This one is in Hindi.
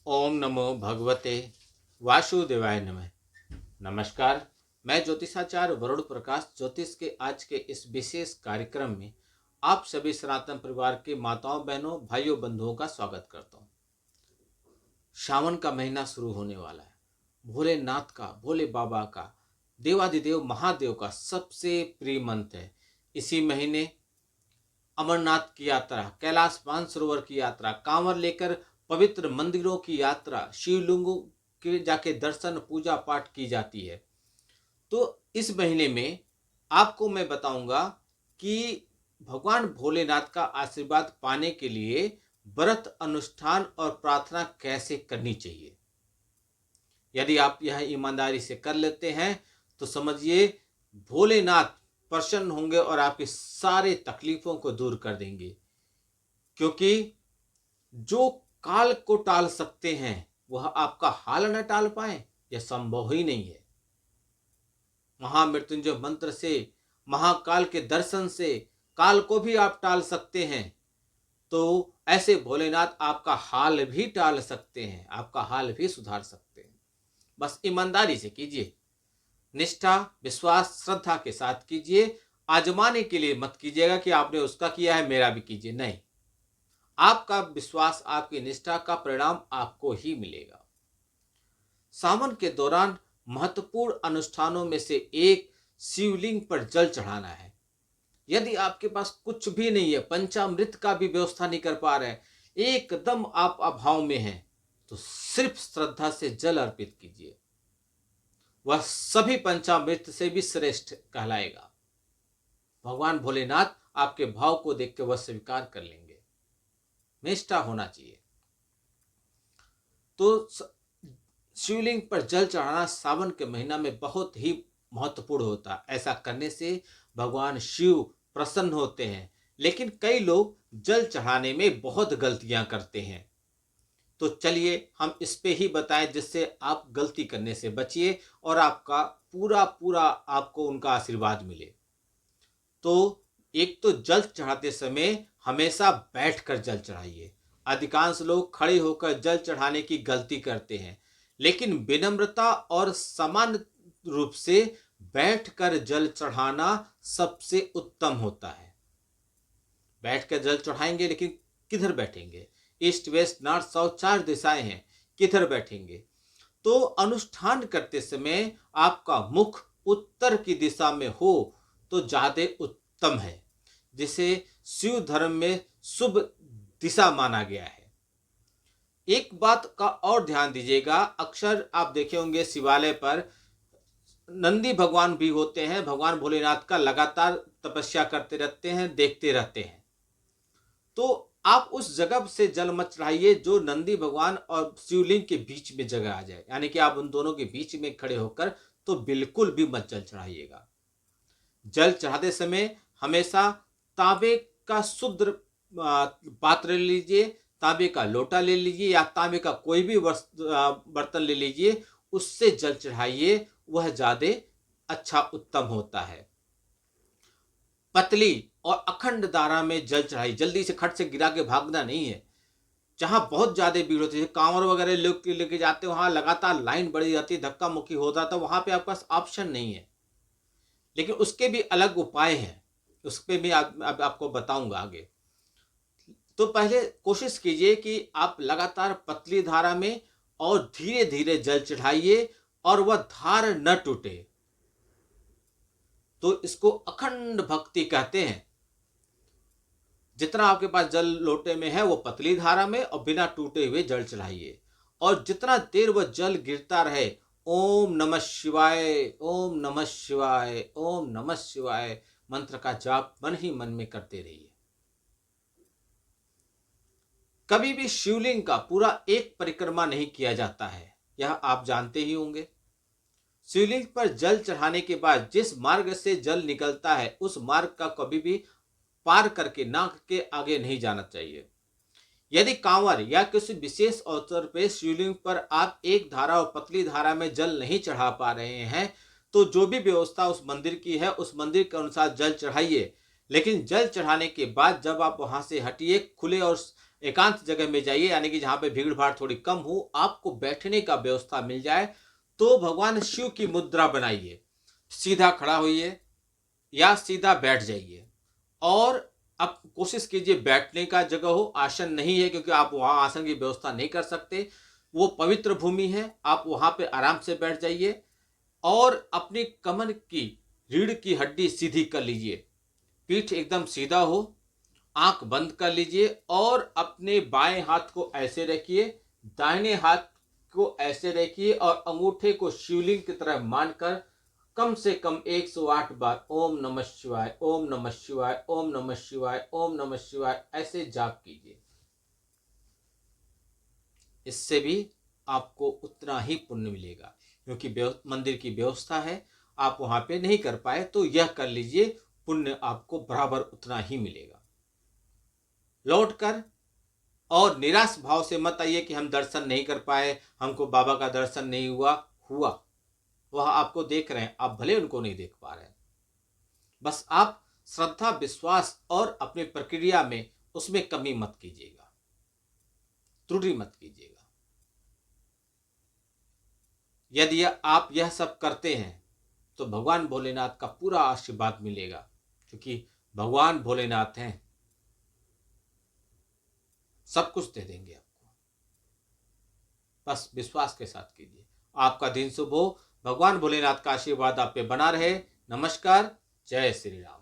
ओम नमो भगवते वासुदेवाय नमः। नमस्कार, मैं ज्योतिषाचार्य वरुण प्रकाश ज्योतिष के आज के इस विशेष कार्यक्रम में आप सभी सनातन परिवार के माताओं बहनों भाइयों बंधुओं का स्वागत करता हूँ। सावन का महीना शुरू होने वाला है। भोलेनाथ का, भोले बाबा का, देवादिदेव महादेव का सबसे प्रिय मंत्र है। इसी महीने अमरनाथ की यात्रा, कैलाश मानसरोवर की यात्रा, कांवर लेकर पवित्र मंदिरों की यात्रा, शिवलिंगों के जाके दर्शन पूजा पाठ की जाती है। तो इस महीने में आपको मैं बताऊंगा कि भगवान भोलेनाथ का आशीर्वाद पाने के लिए व्रत अनुष्ठान और प्रार्थना कैसे करनी चाहिए। यदि आप यह ईमानदारी से कर लेते हैं तो समझिए भोलेनाथ प्रसन्न होंगे और आपकी सारे तकलीफों को दूर कर देंगे। क्योंकि जो काल को टाल सकते हैं वह आपका हाल न टाल पाए, यह संभव ही नहीं है। महामृत्युंजय मंत्र से, महाकाल के दर्शन से काल को भी आप टाल सकते हैं। तो ऐसे भोलेनाथ आपका हाल भी टाल सकते हैं, आपका हाल भी सुधार सकते हैं। बस ईमानदारी से कीजिए, निष्ठा विश्वास श्रद्धा के साथ कीजिए। आजमाने के लिए मत कीजिएगा कि आपने उसका किया है मेरा भी कीजिए, नहीं। आपका विश्वास, आपकी निष्ठा का परिणाम आपको ही मिलेगा। सावन के दौरान महत्वपूर्ण अनुष्ठानों में से एक शिवलिंग पर जल चढ़ाना है। यदि आपके पास कुछ भी नहीं है, पंचामृत का भी व्यवस्था नहीं कर पा रहे हैं, एकदम आप अभाव में हैं, तो सिर्फ श्रद्धा से जल अर्पित कीजिए। वह सभी पंचामृत से भी श्रेष्ठ कहलाएगा। भगवान भोलेनाथ आपके भाव को देख के वह स्वीकार कर लेंगे। निष्ठा होना चाहिए। तो शिवलिंग पर जल चढ़ाना सावन के महीना में बहुत ही महत्वपूर्ण होता है। ऐसा करने से भगवान शिव प्रसन्न होते हैं। लेकिन कई लोग जल चढ़ाने में बहुत गलतियां करते हैं। तो चलिए हम इस पे ही बताएं जिससे आप गलती करने से बचिए और आपका पूरा पूरा आपको उनका आशीर्वाद मिले। तो एक तो जल चढ़ाते समय हमेशा बैठकर जल चढ़ाइए। अधिकांश लोग खड़े होकर जल चढ़ाने की गलती करते हैं, लेकिन विनम्रता और समान रूप से बैठकर जल चढ़ाना सबसे उत्तम होता है। बैठकर जल चढ़ाएंगे, लेकिन किधर बैठेंगे? ईस्ट वेस्ट नॉर्थ साउथ 4 दिशाएं हैं, किधर बैठेंगे? तो अनुष्ठान करते समय आपका मुख उत्तर की दिशा में हो तो ज्यादा उत्तम है, जिसे शिव धर्म में शुभ दिशा माना गया है। एक बात का और ध्यान दीजिएगा, अक्सर आप देखे होंगे शिवालय पर नंदी भगवान भी होते हैं। भगवान भोलेनाथ का लगातार तपस्या करते रहते हैं, देखते रहते हैं। तो आप उस जगह से जल मत चढ़ाइए जो नंदी भगवान और शिवलिंग के बीच में जगह आ जाए, यानी कि आप उन दोनों के बीच में खड़े होकर तो बिल्कुल भी मत जल चढ़ाइएगा। जल चढ़ाते समय हमेशा तांबे का शुद्ध पात्र ले लीजिए, तांबे का लोटा ले लीजिए या तांबे का कोई भी बर्तन ले लीजिए, उससे जल चढ़ाइए, वह ज्यादा अच्छा उत्तम होता है। पतली और अखंड धारा में जल चढ़ाई, जल्दी से खट से गिरा के भागना नहीं है। जहां बहुत ज्यादा भीड़ होती है, कांवर वगैरह लोग लेके जाते हैं, वहां लगातार लाइन बढ़ी जाती है, धक्का मुक्की होता है, तो वहां पे आपके पास ऑप्शन नहीं है। लेकिन उसके भी अलग उपाय हैं, उस पर भी आपको बताऊंगा आगे। तो पहले कोशिश कीजिए कि आप लगातार पतली धारा में और धीरे धीरे जल चढ़ाइए और वह धार न टूटे। तो इसको अखंड भक्ति कहते हैं। जितना आपके पास जल लोटे में है वो पतली धारा में और बिना टूटे हुए जल चढ़ाइए, और जितना देर वह जल गिरता रहे ओम नमः शिवाय, ओम नमः शिवाय, ओम नमः शिवाय मंत्र का जाप मन ही मन में करते रहिए। कभी भी शिवलिंग का पूरा एक परिक्रमा नहीं किया जाता है, यह आप जानते ही होंगे। शिवलिंग पर जल चढ़ाने के बाद जिस मार्ग से जल निकलता है उस मार्ग का कभी भी पार करके नाक के आगे नहीं जाना चाहिए। यदि कांवर या किसी विशेष अवसर पर शिवलिंग पर आप एक धारा और पतली धारा में जल नहीं चढ़ा पा रहे हैं तो जो भी व्यवस्था उस मंदिर की है उस मंदिर के अनुसार जल चढ़ाइए। लेकिन जल चढ़ाने के बाद जब आप वहां से हटिए, खुले और एकांत जगह में जाइए, यानी कि जहाँ पे भीड़ भाड़ थोड़ी कम हो, आपको बैठने का व्यवस्था मिल जाए, तो भगवान शिव की मुद्रा बनाइए, सीधा खड़ा होइए या सीधा बैठ जाइए। और आप कोशिश कीजिए बैठने का जगह हो, आसन नहीं है क्योंकि आप वहाँ आसन की व्यवस्था नहीं कर सकते, वो पवित्र भूमि है, आप वहाँ पे आराम से बैठ जाइए और अपनी कमर की रीढ़ की हड्डी सीधी कर लीजिए, पीठ एकदम सीधा हो, आंख बंद कर लीजिए और अपने बाएं हाथ को ऐसे रखिए, दाहिने हाथ को ऐसे रखिए और अंगूठे को शिवलिंग की तरह मानकर कम से कम 108 बार ओम नमः शिवाय, ओम नमः शिवाय, ओम नमः शिवाय, ओम नमः शिवाय ऐसे जाप कीजिए। इससे भी आपको उतना ही पुण्य मिलेगा, क्योंकि मंदिर की व्यवस्था है, आप वहां पे नहीं कर पाए तो यह कर लीजिए, पुण्य आपको बराबर उतना ही मिलेगा। लौटकर और निराश भाव से मत आइए कि हम दर्शन नहीं कर पाए, हमको बाबा का दर्शन नहीं हुआ। हुआ, वह आपको देख रहे हैं, आप भले उनको नहीं देख पा रहे हैं। बस आप श्रद्धा, विश्वास और अपनी प्रक्रिया में उसमें कमी मत कीजिएगा, त्रुटि मत कीजिएगा। यदि आप यह सब करते हैं तो भगवान भोलेनाथ का पूरा आशीर्वाद मिलेगा, क्योंकि भगवान भोलेनाथ हैं, सब कुछ दे देंगे आपको। बस विश्वास के साथ कीजिए। आपका दिन शुभ हो, भगवान भोलेनाथ का आशीर्वाद आप पे बना रहे। नमस्कार, जय श्री राम।